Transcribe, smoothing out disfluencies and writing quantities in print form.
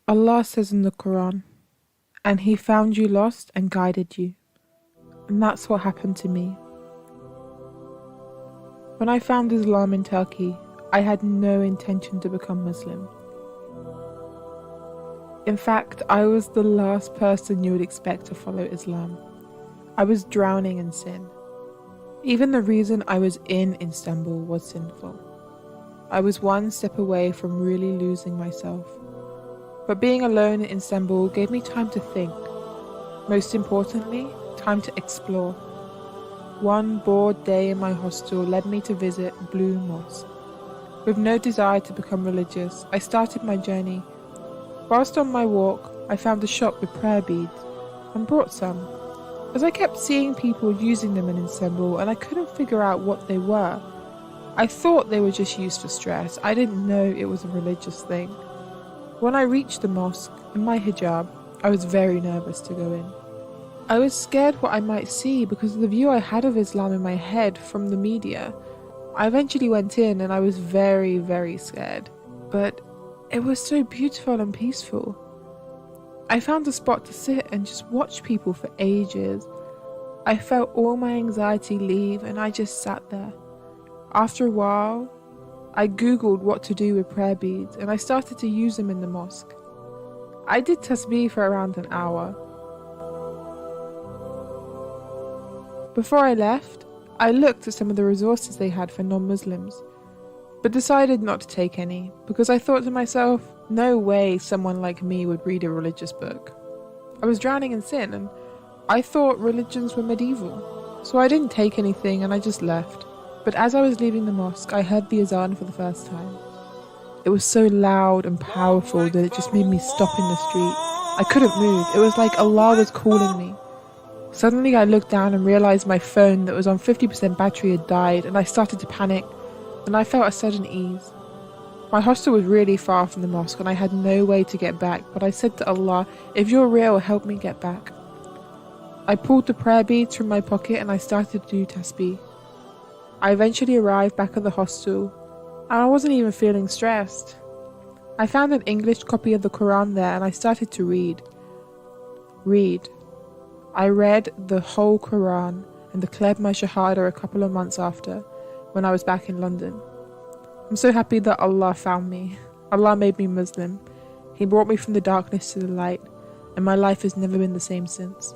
Allah says in the Quran, and He found you lost and guided you. And that's what happened to me. When I found Islam in Turkey, I had no intention to become Muslim. In fact, I was the last person you would expect to follow Islam. I was drowning in sin. Even the reason I was in Istanbul was sinful. I was one step away from really losing myself. But being alone in Istanbul gave me time to think. Most importantly, time to explore. One bored day in my hostel led me to visit Blue Mosque. With no desire to become religious, I started my journey. Whilst on my walk, I found a shop with prayer beads and brought some. As I kept seeing people using them in Istanbul and I couldn't figure out what they were. I thought they were just used for stress. I didn't know it was a religious thing. When I reached the mosque in my hijab, I was very nervous to go in. I was scared what I might see because of the view I had of Islam in my head from the media. I eventually went in and I was very, very scared. But it was so beautiful and peaceful. I found a spot to sit and just watch people for ages. I felt all my anxiety leave and I just sat there. After a while, I googled what to do with prayer beads and I started to use them in the mosque. I did tasbih for around an hour. Before I left, I looked at some of the resources they had for non-Muslims, but decided not to take any because I thought to myself, no way someone like me would read a religious book. I was drowning in sin and I thought religions were medieval, so I didn't take anything and I just left. But as I was leaving the mosque, I heard the azan for the first time. It was so loud and powerful that it just made me stop in the street. I couldn't move. It was like Allah was calling me. Suddenly I looked down and realized my phone that was on 50% battery had died and I started to panic and I felt a sudden ease. My hostel was really far from the mosque and I had no way to get back, but I said to Allah, if you're real, help me get back. I pulled the prayer beads from my pocket and I started to do tasbih. I eventually arrived back at the hostel and I wasn't even feeling stressed. I found an English copy of the Quran there and I started to read. I read the whole Quran and declared my Shahada a couple of months after, when I was back in London. I'm so happy that Allah found me. Allah made me Muslim. He brought me from the darkness to the light, and my life has never been the same since.